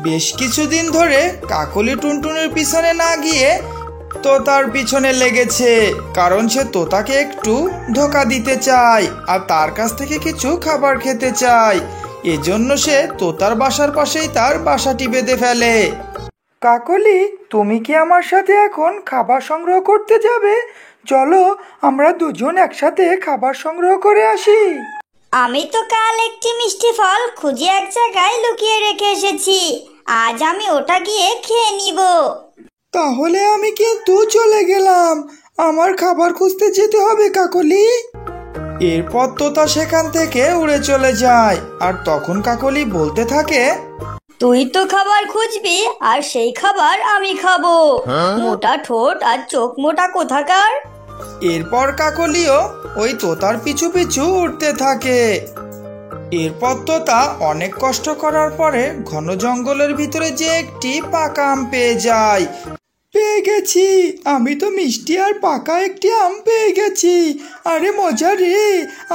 বেশ কিছুদিন ধরে কাকলি টুনটুনের পিছনে না গিয়ে তোতার পিছনে লেগেছে, কারণ সে তোতাকে একটু ধোঁকা দিতে চায় আর তার কাছ থেকে কিছু খাবার খেতে চায়। এজন্য সে তোতার বাসার পাশেই তার বাসাটি বেঁধে ফেলে। কাকলি, তুমি কি আমার সাথে এখন খাবার সংগ্রহ করতে যাবে? চলো আমরা দুজন একসাথে খাবার সংগ্রহ করে আসি। আমি তো কাল একটি মিষ্টি ফল খুঁজে এক জায়গায় লুকিয়ে রেখে এসেছি, আজ আমি ওটা গিয়ে খেয়ে নিব। তাহলে আমি কিন্তু চলে গেলাম, আমার খাবার খুঁজতে যেতে হবে কাকলি। এরপর তোতা সেখান থেকে উড়ে চলে যায়, আর তখন কাকলি বলতে থাকে, তুই তো খাবার খুঁজবি আর সেই খাবার আমি খাবো। মোটা ঠোঁট আর চোখ মোটা কোথাকার। এরপর কাকলিও ওই তোতার পিছু পিছু উঠতে থাকে। এরপর তোতা অনেক কষ্ট করার পরে ঘন জঙ্গলের ভিতরে যে একটি পাকা আম পেয়ে যায়। পেয়ে গেছি, আমি তো মিষ্টি আর পাকা একটি আম পেয়ে গেছি। আরে মজা রে,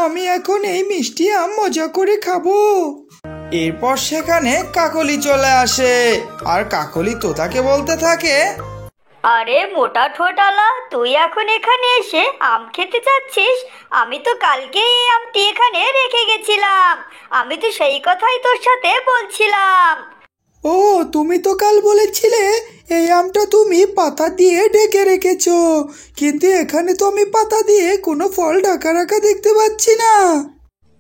আমি এখন এই মিষ্টি আম মজা করে খাবো। এরপর সেখানে কাকলি চলে আসে, আর কাকলি তোতাকে বলতে থাকে, আরে মোটা ঠোঁটালা, তুই এখন এখানে এসে আম খেতে চাচ্ছিস? আমি তো কালকে এই আমটি এখানে রেখে গেছিলাম। আমি তো সেই কথাই তোর সাথে বলছিলাম। ও, তুমি তো কাল বলেছিলে এই আমটা তুমি পাতা দিয়ে ঢেকে রেখেছো, কিন্তু এখানে তো আমি পাতা দিয়ে কোনো ফল ঢাকা রাখা দেখতে পাচ্ছি না।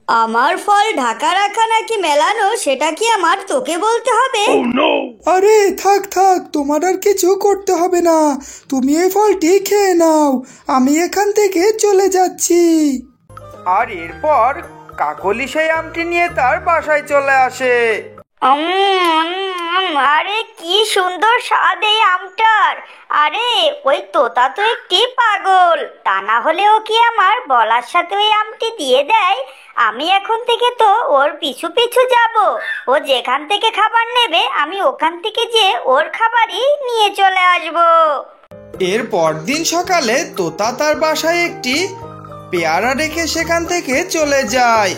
আমার ফল ঢাকা রাখা নাকি মেলানো সেটা কি আমার তোকে বলতে হবে? আরে থাক থাক, তোমার আর কিছু করতে হবে না, তুমি এই ফলটি খেয়ে নাও, আমি এখান থেকে চলে যাচ্ছি। আর এরপর কাকলি সেই আমটি নিয়ে তার বাসায় চলে আসে। আরে কি সুন্দর স্বাদ এই আমটার। আরে ওই তোতা তো একটি পাগল, তা না হলে ও কি আমার বলার সাথে ওই আমটি দিয়ে দেয়? আমি এখন থেকে তো ওর পিছু পিছু যাব। ও যেখান থেকে খাবার নেবে আমি ওখান থেকে যে ওর খাবারই নিয়ে চলে আসব। এর পরদিন সকালে তোতা তার বাসায় একটি পেয়ারা রেখে সেখান থেকে চলে যায়।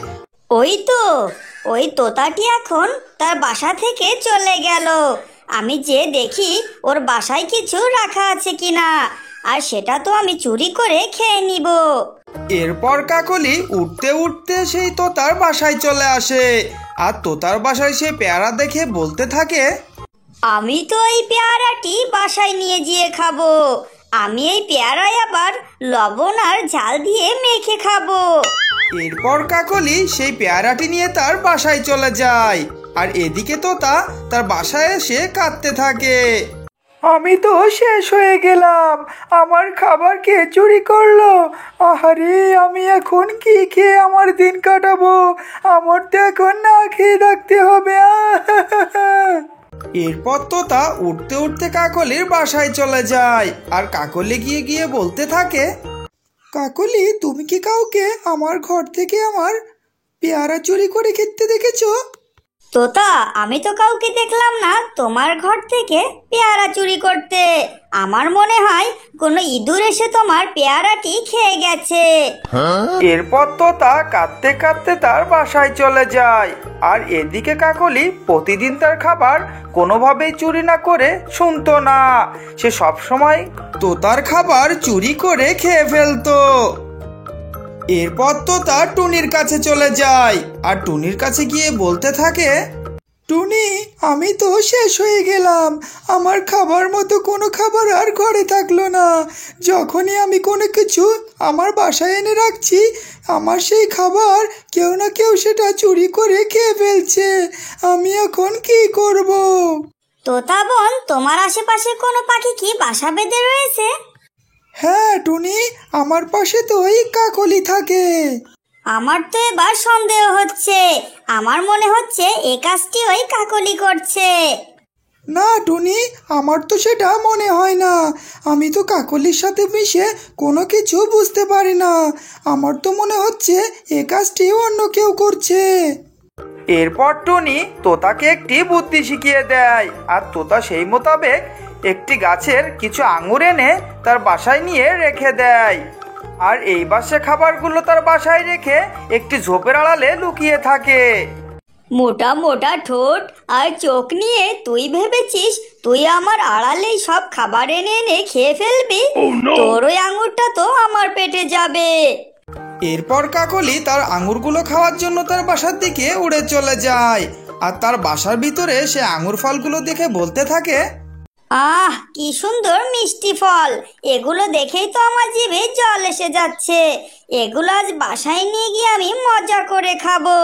ওই তোতাটি এখন তার বাসা থেকে চলে গেল। আমি যে দেখি ওর বাসায় কিছু রাখা আছে কিনা, আর সেটা তো আমি চুরি করে খেয়ে নিব। এরপর কাকলি উঠতে উঠতে সেই তোতার বাসায় চলে আসে, আর তোতার বাসায় সে পেয়ারা দেখে বলতে থাকে, আমি তো এই পেয়ারাটি বাসায় নিয়ে গিয়ে খাবো। আমি এই পেয়ারায় আবার লবণ আর ঝাল দিয়ে মেখে খাবো। এরপর কাকলি সেই পেয়ারাটি নিয়ে তার বাসায় চলে যায়, আর এদিকে তোতা তার বাসায় এসে কাঁদতে থাকে। আমি তো শেষ হয়ে গেলাম, আমার খাবার কে চুরি করলো? আহারে, আমি এখন কি খেয়ে আমার দিন কাটাবো? আমার তো এখন না খেয়ে থাকতে হবে। এরপর তোতা উঠতে উঠতে কাকলির বাসায় চলে যায়, আর কাকলি গিয়ে গিয়ে বলতে থাকে, কাকলি, তুমি কি কাউকে আমার ঘর থেকে আমার পেয়ারা চুরি করে খেতে দেখেছো? তোতা, আমি তো কাউকে দেখলাম না তোমার ঘর থেকে পেয়ারা চুরি করতে। আমার মনে হয় কোনো ইঁদুর এসে তোমার পেয়ারাটি খেয়ে গেছে। এরপর তোতা কাঁদতে কাঁদতে তার বাসায় চলে যায়, আর এদিকে কাকলি প্রতিদিন তার খাবার কোনোভাবেই চুরি না করে শুনতো না। সে সবসময় তোতার খাবার চুরি করে খেয়ে ফেলতো। এরপর তোতা টুনির কাছে চলে যায়, আর টুনির কাছে গিয়ে বলতে থাকে, টুনি, আমি তো শেষ হয়ে গেলাম, আমার খাবার মতো কোনো খাবার আর ঘরে থাকলো না। যখনই আমি কোনো কিছু আমার বাসায় এনে রাখছি, আমার সেই খাবার কেউ না কেউ সেটা চুরি করে খেয়ে ফেলছে। আমি এখন কি করব? তোতা বোন, তোমার আশেপাশে কোনো পাখি কি বাসা বেঁধে রয়েছে? হ্যাঁ টুনি, আমার পাশে তো ওই কাকলি থাকে। আমার তো এবার সন্দেহ হচ্ছে। আমার মনে হচ্ছে এই কাজটি ওই কাকলি করছে। না টুনি, আমার তো সেটা মনে হয় না। আমি তো কাকলির সাথে মিশে কোনো কিছু বুঝতে পারি না। আমার তো মনে হচ্ছে এ কাজটি অন্য কেউ করছে। এরপর টুনি তোতাকে একটি বুদ্ধি শিখিয়ে দেয়, আর তোতা সেই মোতাবেক একটি গাছের কিছু আঙুর এনে তার বাসায় নিয়ে রেখে দেয়, আর এই বাসে খাবারগুলো তার বাসায় রেখে একটি ঝোপের আড়ালে লুকিয়ে থাকে। মোটা মোটা ঠোঁট আর চোখ নিয়ে তুই ভেবেছিস তুই আমার আড়ালেই সব খাবার এনে এনে খেয়ে ফেলবি? তোর ওই আঙুরটা তো আমার পেটে যাবে। এরপর কাকলি তার আঙুরগুলো খাওয়ার জন্য তার বাসার দিকে উড়ে চলে যায়। আর তার বাসার ভিতরে সে আঙুর ফলগুলো দেখে বলতে থাকে, আহ কি সুন্দর মিষ্টি ফল, এগুলো দেখেই তো আমার জিভে জল এসে যাচ্ছে। এগুলো আজ বাসায় নিয়ে গিয়ে আমি মজা করে খাবো।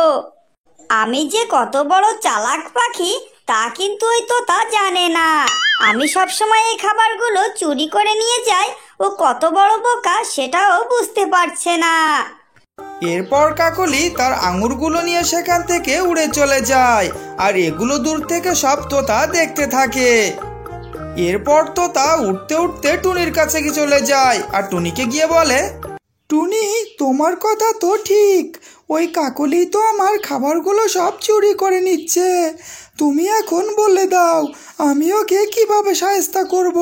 আমি যে কত বড় চালাক পাখি তা কিন্তু ওই তোতা জানে না। আমি সবসময় এই খাবারগুলো চুরি করে নিয়ে যাই, ও কত বড় বোকা সেটাও বুঝতে পারছে না। এরপর কাকলি তার আঙুরগুলো নিয়ে সেখান থেকে উড়ে চলে যায়। আর এগুলো দূর থেকে সব তোতা দেখতে থাকে। এরপর তোতা উঠতে উঠতে টুনির কাছে গিয়ে চলে যায় আর টুনিকে গিয়ে বলে, টুনি, তোমার কথা তো ঠিক, ওই কাকলি তো আমার খাবারগুলো সব চুরি করে নিচ্ছে। তুমি এখন বলে দাও আমি ওকে কিভাবে শায়েস্তা করব।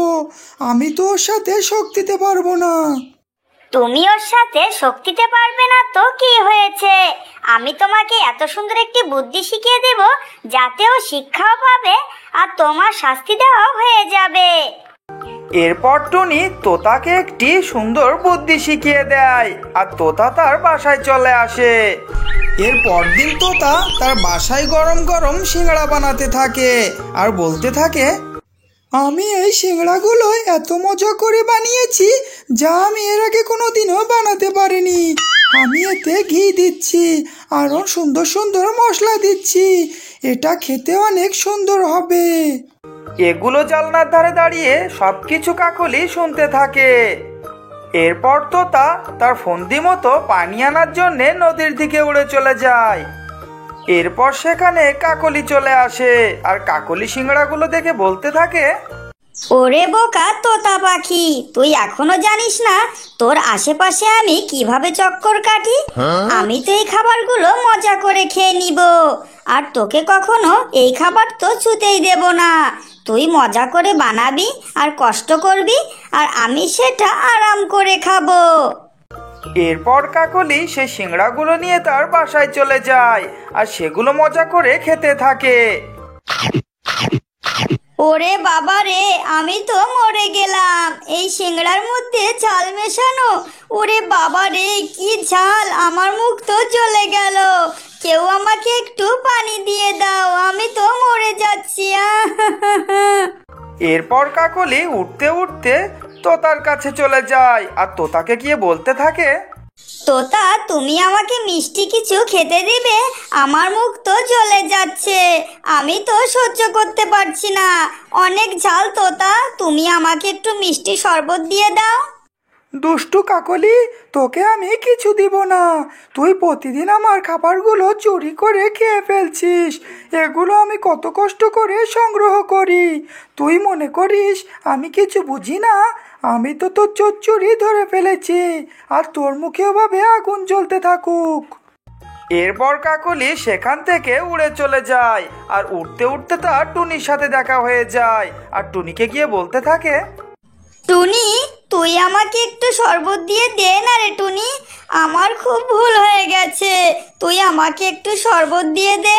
আমি তো ওর সাথে শোক দিতে পারবো না। তুমি ওর সাথে শোক দিতে পারবে না তো কি হয়েছে? আমি তোমাকে এত সুন্দর একটি বুদ্ধি শিখিয়ে দেব যাতে ও শিক্ষাও পাবে আর তোমার শাস্তি দেওয়া হয়ে যাবে। এরপর টুনি তোতাকে একটি সুন্দর বুদ্ধি শিখিয়ে দেয় আর তোতা তার বাসায় চলে আসে। এর পরদিন তোতা তার বাসায় গরম গরম সিংড়া বানাতে থাকে আর বলতে থাকে, আমি এই সিংড়াগুলো এত মজা করে বানিয়েছি যা আমি এর আগে কোনোদিনও বানাতে পারিনি। আমি এতে ঘি দিচ্ছি, আরও সুন্দর সুন্দর মশলা দিচ্ছি, এটা খেতে অনেক সুন্দর হবে। এগুলো জানলার ধারে দাঁড়িয়ে সবকিছু কাকলি শুনতে থাকে। এরপর তোতা তার ফন্দি মতো পানি আনার জন্য নদীর দিকে উড়ে চলে যায়। এরপর সেখানে কাকলি চলে আসে আর কাকলি সিংড়াগুলো দেখে বলতে থাকে, ওরে বোকা তোতা পাখি, তুই এখনো জানিস না তোর আশেপাশে আমি কিভাবে চক্কর কাটি? আমি তো এই খাবারগুলো মজা করে খেয়ে নিব, আর তোকে কখনো এই খাবার তো ছুতেই দেব না। তুই মজা করে বানাবি আর কষ্ট করবি, আর আমি সেটা আরাম করে খাবো। এরপর কাকলি সে সিংড়াগুলো নিয়ে তার বাসায় চলে যায় আর সেগুলো মজা করে খেতে থাকে। ওরে বাবা রে, আমি তো মরে গেলাম, এই সিংড়ার মধ্যে ঝাল মেশানো। ওরে বাবা রে, কি ঝাল, আমার মুখ তো চলে গেল। কেউ আমাকে একটু পানি দিয়ে দাও, আমি তো মরে যাচ্ছি। এরপর কাকলি উঠতে উঠতে তোতার কাছে চলে যায় আর তোতাকে গিয়ে বলতে থাকে, তোতা, তুমি আমাকে মিষ্টি কিছু খেতে দিবে? আমার মুখ তো জ্বলে যাচ্ছে, আমি তো সহ্য করতে পারছি না, অনেক ঝাল। তোতা, তুমি আমাকে একটু মিষ্টি শরবত দিয়ে দাও। দুষ্টু কাকলি, তোকে আমি কিছু দিব না। তুই প্রতিদিন আমার খাবারগুলো চুরি করে খেয়ে ফেলছিস। এগুলো আমি কত কষ্ট করে সংগ্রহ করি। তুই মনে করিস আমি কিছু বুঝি না? আমি তো তোর চোর চুরি ধরে ফেলেছি, আর তোর মুখেও ভাবে আগুন জ্বলতে থাকুক। এরপর কাকলি সেখান থেকে উড়ে চলে যায় আর উঠতে উঠতে তার টুনির সাথে দেখা হয়ে যায় আর টুনিকে গিয়ে বলতে থাকে, টুনি, তুই আমাকে একটু শরবত দিয়ে দে না রে টুনি, আমার খুব ভুল হয়ে গেছে, তুই আমাকে একটু শরবত দিয়ে দে।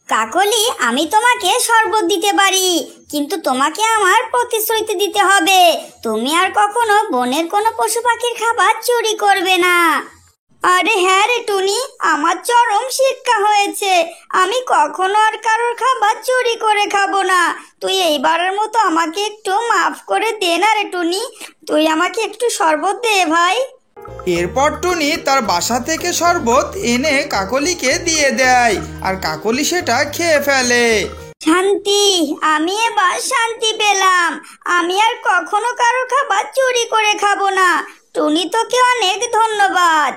কাকলি, আমি তোমাকে শরবত দিতে পারি, কিন্তু তোমাকে আমার প্রতিশ্রুতি দিতে হবে তুমি আর কখনো বনের কোনো পশু পাখির খাবার চুরি করবে না। আরে হ্যাঁ রে টুনি, আমার চরম শিক্ষা হয়েছে, আমি কখনো আর কারোর খাবার চুরি করে খাবো না। তুই এইবারের মতো আমাকে একটু মাফ করে দে না রে টুনি, তুই আমাকে একটু শরবত দে ভাই। এরপর টুনি তার বাসা থেকে শরবত এনে কাকলিকে দিয়ে দেয় আর কাকলি সেটা খেয়ে ফেলে। শান্তি, আমি এবার শান্তি পেলাম, আমি আর কখনো কারো খাবার চুরি করে খাবো না। টুনি, তোকে অনেক ধন্যবাদ।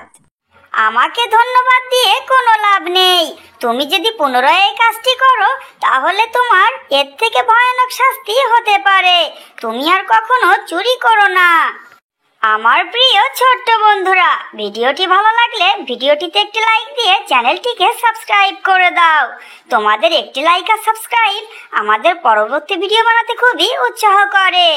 আমাকে ধন্যবাদ দিয়ে কোনো লাভ নেই, তুমি যদি পুনরায় এই কাজটি করো তাহলে তোমার এর থেকে ভয়ানক শাস্তি হতে পারে। তুমি আর কখনো চুরি করো না। আমার প্রিয় ছোট্ট বন্ধুরা, ভিডিওটি ভালো লাগলে ভিডিওটিতে একটি লাইক দিয়ে চ্যানেলটিকে সাবস্ক্রাইব করে দাও। তোমাদের একটি লাইক আর সাবস্ক্রাইব আমাদের পরবর্তী ভিডিও বানাতে খুবই উৎসাহ করে।